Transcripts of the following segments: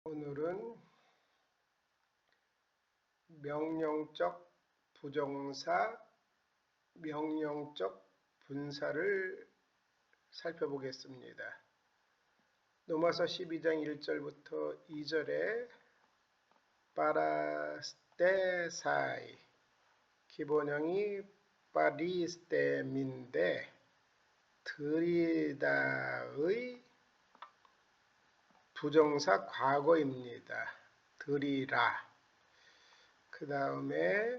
오늘은 명령적 부정사, 명령적 분사를 살펴보겠습니다. 로마서 12장 1절부터 2절에 파라스테사이, 기본형이 파리스템인데 드리다의 부정사 과거입니다. 드리라. 그 다음에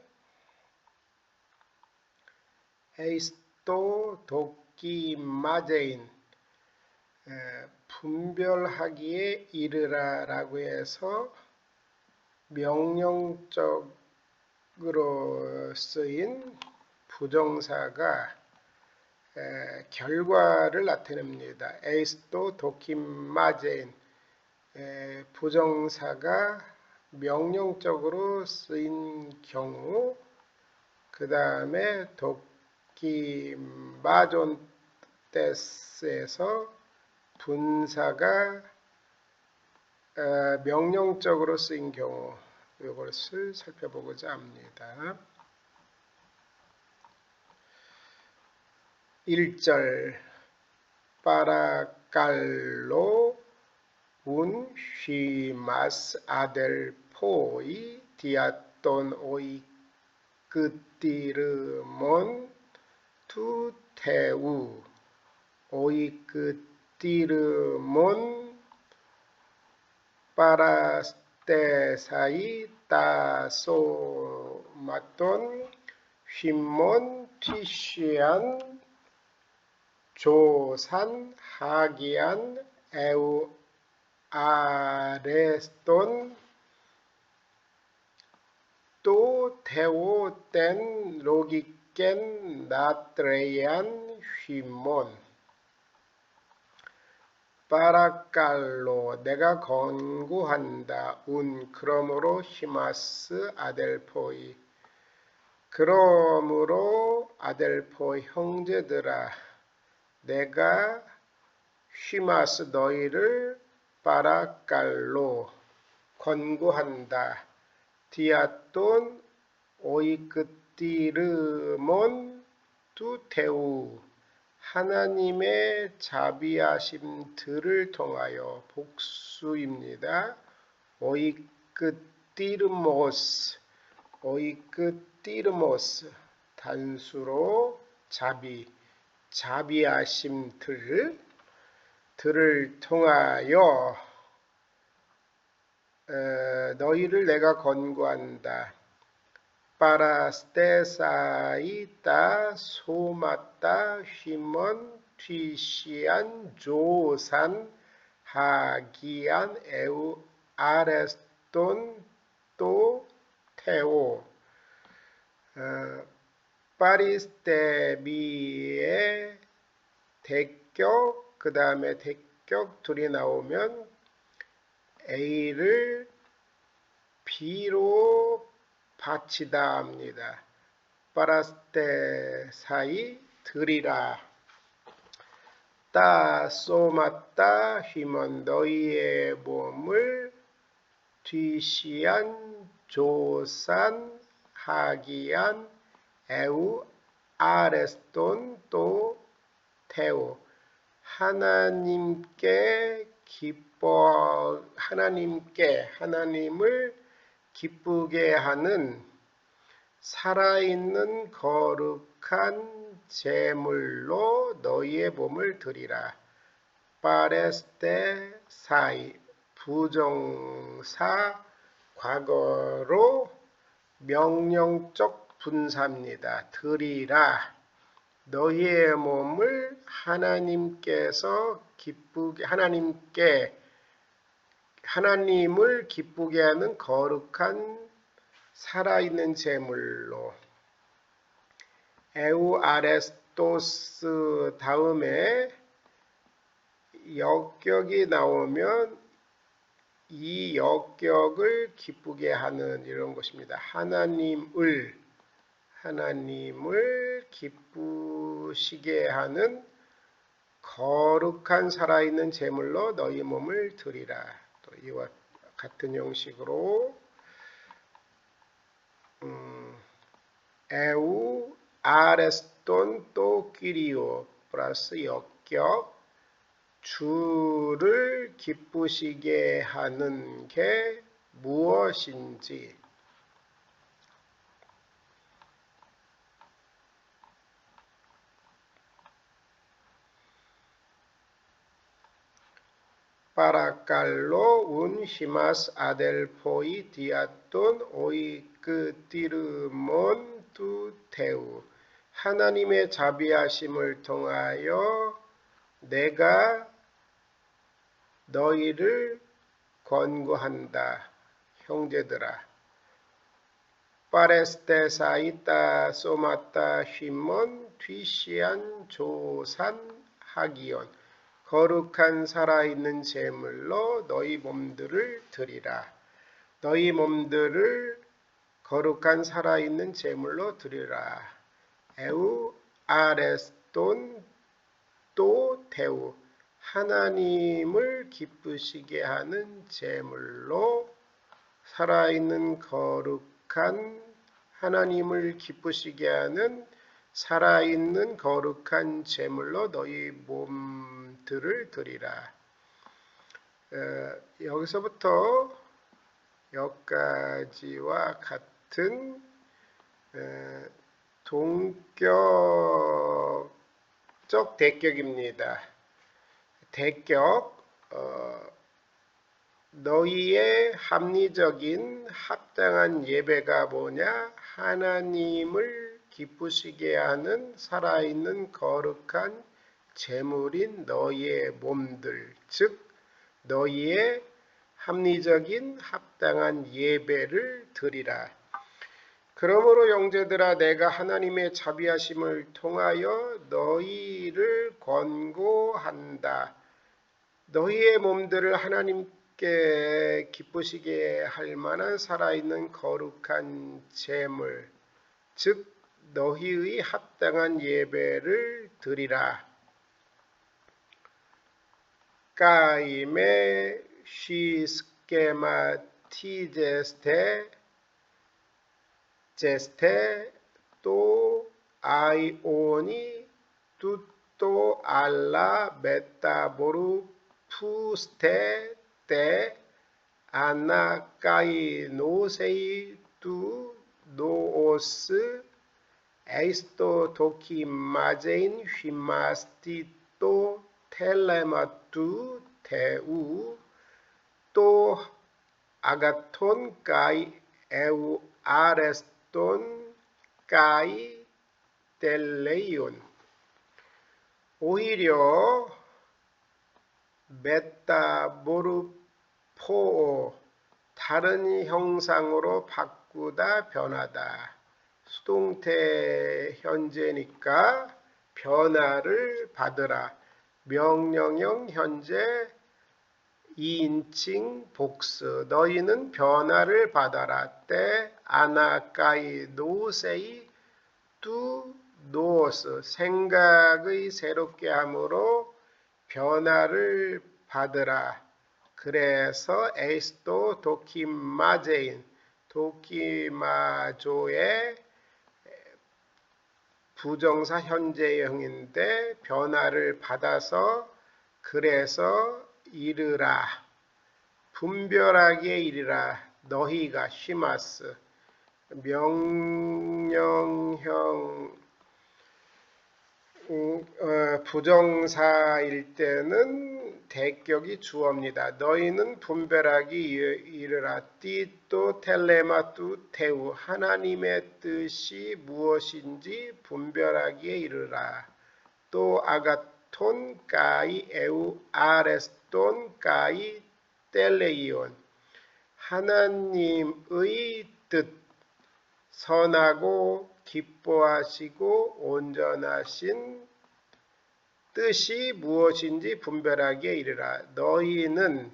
에이스토 도키마제인, 분별하기에 이르라 라고 해서 명령적으로 쓰인 부정사가 결과를 나타냅니다. 에이스토 도키마제인, 부정사가 명령적으로 쓰인 경우, 그 다음에 도키마존테스에서 분사가 명령적으로 쓰인 경우, 이것을 살펴보고자 합니다. 1절 파라칼로 운 쉬마스 아델포이 디아톤 오이 그티르몬 투 테우 오이 그티르몬 파라스테사이 따소마톤 휘몬 티시안 조산 하기안 에우 아레스톤 또 테오텐 로기켄 나트레이안 휘몬. 파라칼로 내가 권고한다. 운 그러므로 히마스 아델포이 그러므로 아델포 형제들아 내가 히마스 너희를 파라칼로 권고한다. 디아톤 오이크티르몬 투테우 하나님의 자비하심들을 통하여 복수입니다. 오이크티르모스 단수로 자비하심들을 통하여 너희를 내가 권고한다. 파라스테사이타 소마타 휘먼 튀시안 조산 하기안 에우 아레스톤 또 테오. 파리스테미의 대격, 그 다음에 대격 둘이 나오면 A를 B로 바치다 합니다. 파라스테사이 드리라. 따 소마따 휘먼 너희의 몸을 뒤시안 조산 하기안 에우 아레스톤 또 테오 하나님을 기쁘게 하는 살아있는 거룩한 제물로 너희의 몸을 드리라. 파레스테사이 부정사 과거로 명령적 분사입니다. 드리라. 너희의 몸을 하나님을 기쁘게 하는 거룩한 살아있는 제물로. 에우 아레스토스 다음에 역격이 나오면 이 역격을 기쁘게 하는 이런 것입니다. 하나님을 기쁘시게 하는 거룩한 살아있는 제물로 너희 몸을 드리라. 또 이와 같은 형식으로 에우 아레스톤 또 끼리오 플러스 역격 주를 기쁘시게 하는 게 무엇인지. Para Carlo un himas adelphoi diaton oi 그티르몬 두 테우. 하나님의 자비하심을 통하여 내가 너희를 권고한다. 형제들아. 파레스테사이타 소마타 히몬 뒤시안 조산 하기온. 거룩한 살아있는 제물로 너희 몸들을 드리라. 너희 몸들을 거룩한 살아있는 제물로 드리라. 에우 아레스톤 또 테우. 하나님을 기쁘시게 하는 제물로 살아있는 거룩한 하나님을 기쁘시게 하는 살아있는 거룩한 제물로 너희 몸들을 드리라. 여기서부터 여기까지와 같은 동격적 대격입니다. 대격, 너희의 합리적인 합당한 예배가 뭐냐? 하나님을 기쁘시게 하는 살아있는 거룩한 제물인 너희의 몸들, 즉 너희의 합리적인 합당한 예배를 드리라. 그러므로 형제들아 내가 하나님의 자비하심을 통하여 너희를 권고한다. 너희의 몸들을 하나님께 기쁘시게 할 만한 살아있는 거룩한 제물, 즉 너희의 합당한 예배를 드리라. 까임의 시스케마티제스테 또 아이오니 tutto alla metamorupuste te anakainosei tu noos eisto dokimazein himastito telematu teu to agaton kai eu 아레스톤 까이 델레이온. 오히려 메타모르포 다른 형상으로 바꾸다 변하다. 수동태 현재니까 변화를 받으라. 명령형 현재 2인칭 복수. 너희는 변화를 받아라. 때 아나까이 노세이 뚜 노스. 생각의 새롭게 함으로 변화를 받으라. 그래서 에이스토 도키마제인 도키마조의 부정사 현재형인데 변화를 받아서 그래서 이르라. 분별하게 이르라. 너희가 시마스. 명령형 부정사일 때는 대격이 주어입니다. 너희는 분별하게 이르라. 띠또 텔레마뚜 테우. 하나님의 뜻이 무엇인지 분별하게 이르라. 또 아가톤 까이 에우 아레스톤 까이 텔레이온. 하나님의 뜻, 선하고 기뻐하시고 온전하신 뜻이 무엇인지 분별하게 이르라. 너희는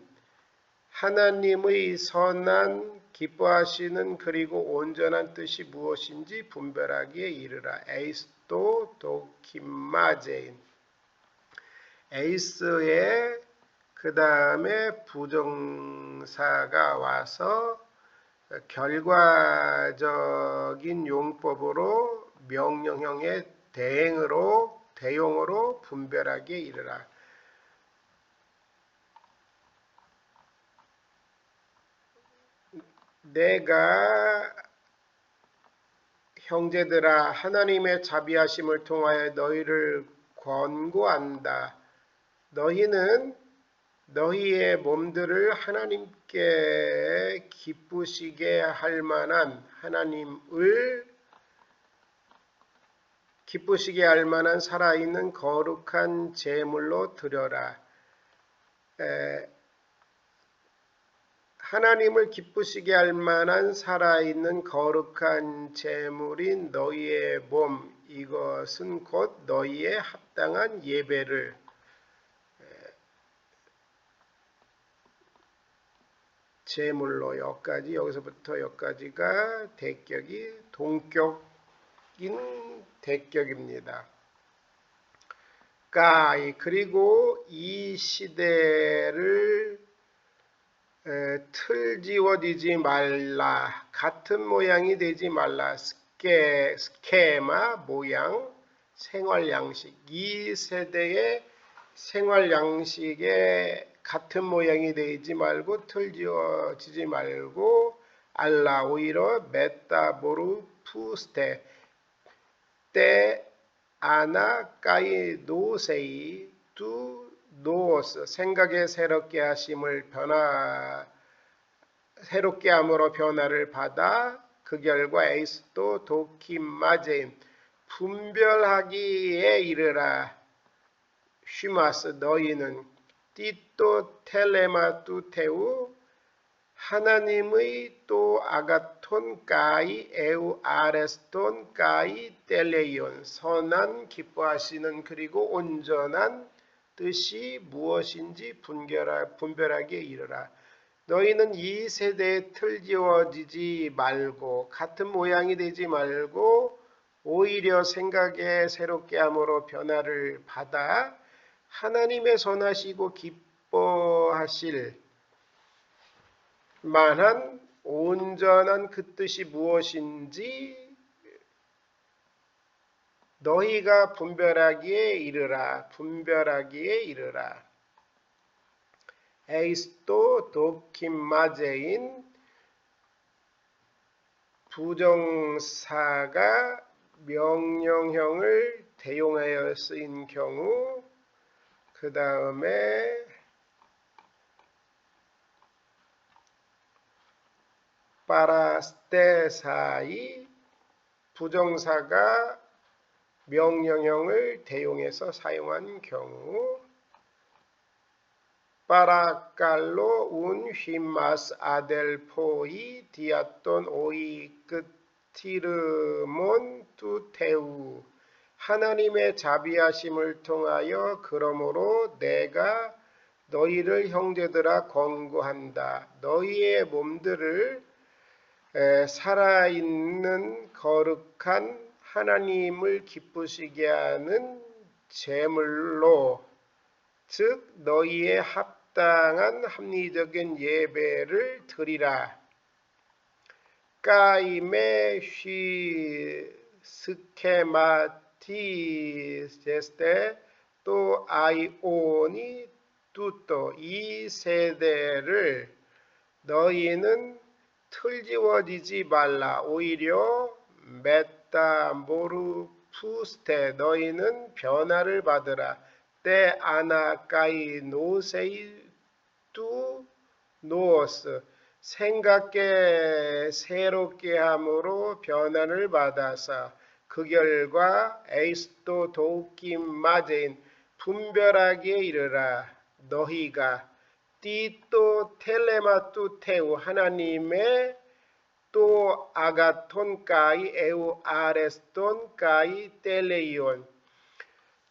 하나님의 선한 기뻐하시는 그리고 온전한 뜻이 무엇인지 분별하게 이르라. 에이스토 도키마제인. 에이스의 그 다음에 부정사가 와서 결과적인 용법으로 명령형의 대용으로 분별하게 이르라. 내가 형제들아 하나님의 자비하심을 통하여 너희를 권고한다. 너희는 너희의 몸들을 하나님께 기쁘시게 할 만한 살아있는 거룩한 제물로 드려라. 하나님을 기쁘시게 할 만한 살아있는 거룩한 제물인 너희의 몸, 이것은 곧 너희의 합당한 예배를 제물로 여기서부터 여기까지가 대격이 동격인 대격입니다. 그리고 이 시대를 틀지워지지 말라. 같은 모양이 되지 말라. 스케마, 모양, 생활 양식. 이 세대의 생활 양식에 같은 모양이 되지 말고 틀지워지지 말고 알라. 오히려 메타모르푸스테 때 아나 까이 노세이 두 노스 생각의 새롭게 함으로 변화를 받아 그 결과 에이스도 도키마제인 분별하기에 이르라. 쉬마스 너희는 띠또 텔레마투테우 하나님의 또 아가톤 까이 에우 아레스톤 까이 텔레이온 선한 기뻐하시는 그리고 온전한 뜻이 무엇인지 분별하게 이르라. 너희는 이 세대에 틀지워지지 말고 같은 모양이 되지 말고 오히려 생각에 새롭게 함으로 변화를 받아 하나님의 선하시고 기뻐하실 만한 온전한 그 뜻이 무엇인지 너희가 분별하기에 이르라. 에이스도 도킴마제인 부정사가 명령형을 대용하여 쓰인 경우 그 다음에 파라스테사이 부정사가 명령형을 대용해서 사용한 경우 파라칼로 운 휘마스 아델포이 디아톤 오이 끝티르몬 투테우 하나님의 자비하심을 통하여 그러므로 내가 너희를 형제들아 권고한다. 너희의 몸들을 살아있는 거룩한 하나님을 기쁘시게 하는 제물로 즉 너희의 합당한 합리적인 예배를 드리라. 까임의 쉬 스케마티제스테 또 아이오니 뚜또 이 세대를 너희는 틀지워지지 말라. 오히려 메타모르푸스테 너희는 변화를 받으라. 때 아나까이 노세이 뚜 노스 생각에 새롭게 함으로 변화를 받아서 그 결과 에이스도 도끼마제인 분별하기에 이르라. 너희가 띠또 텔레마투 테우 하나님의 또 아가톤 까이 에우 아레스톤 까이 텔레이온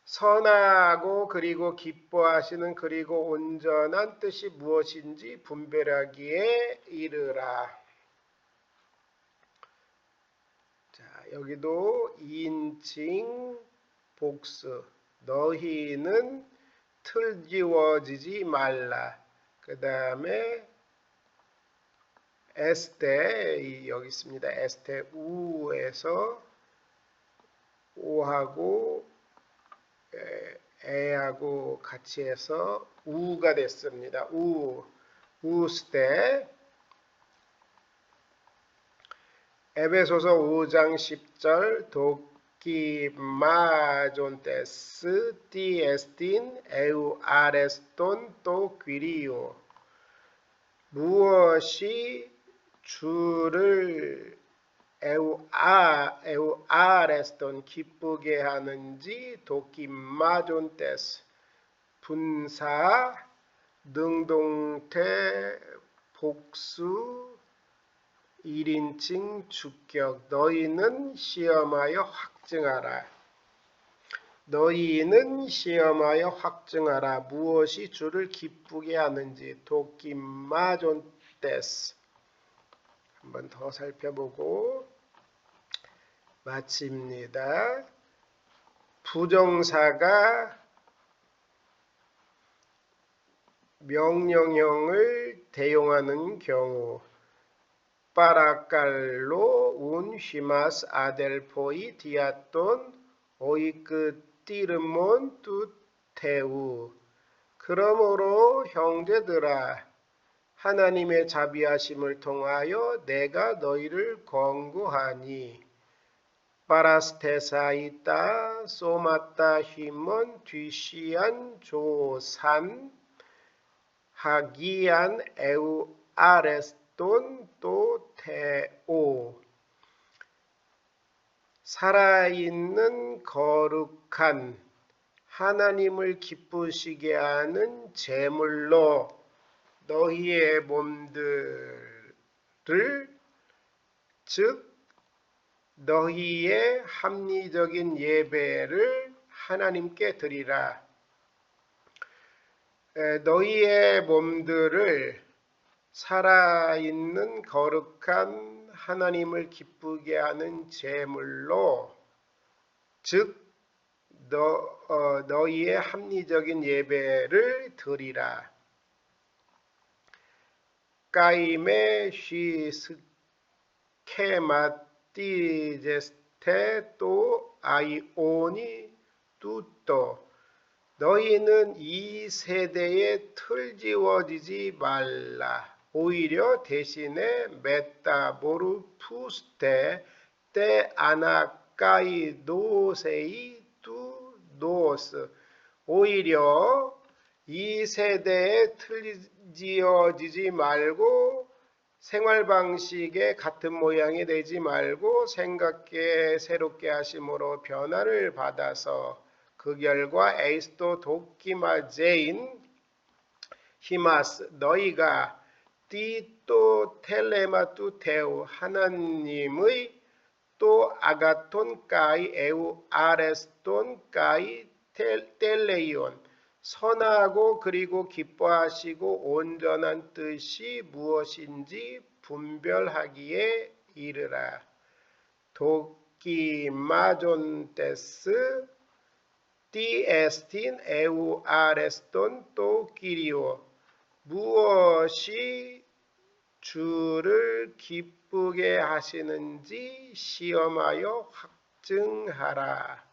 선하고 그리고 기뻐하시는 그리고 온전한 뜻이 무엇인지 분별하기에 이르라. 자, 여기도 인칭 복수 너희는 틀지워지지 말라. 그 다음에 에스테 여기 있습니다. 에스테 우에서 오하고 에하고 같이 해서 우가 됐습니다. 우스테 에베소서 5장 10절 도키마존테스 티에스틴 에우 아레스톤 또 귀리오 무엇이 주를 에우아레스톤 기쁘게 하는지 도키마존테스 분사 능동태 복수 1인칭 주격 너희는 시험하여 확증하라. 너희는 시험하여 확증하라. 무엇이 주를 기쁘게 하는지 도키마존테스 한번 더 살펴보고 마칩니다. 부정사가 명령형을 대용하는 경우 파라칼로 운 휘마스 아델포이 디아톤 오이끄띠르몬 뚜테우 그러므로 형제들아 하나님의 자비하심을 통하여 내가 너희를 권고하니 파라스테사이타 소마타 힘은 뒤시안 조산 하기안 에우 아레스톤 또 테오 살아있는 거룩한 하나님을 기쁘시게 하는 제물로 너희의 몸들을 즉 너희의 합리적인 예배를 하나님께 드리라. 너희의 몸들을 살아있는 거룩한 하나님을 기쁘게 하는 제물로 즉 너희의 합리적인 예배를 드리라. 까임에 쉬스케마티제스테 또 아이오니 뚜또 너희는 이 세대에 틀지워지지 말라. 오히려 대신에 메타보르 푸스테 때 아나까이 노세이 뚜 노스 오히려 이 세대에 틀지어지지 말고 생활 방식의 같은 모양이 되지 말고 생각게 새롭게 하심으로 변화를 받아서 그 결과 에이스토 도키마제인 히마스 너희가 띠또 텔레마투 테우 하나님의 또 아가톤 까이 에우 아레스톤 까이 텔레이온 선하고 그리고 기뻐하시고 온전한 뜻이 무엇인지 분별하기에 이르라. 도키마존테스 티에스틴 에우 아레스톤 또 끼리오 무엇이 주를 기쁘게 하시는지 시험하여 확증하라.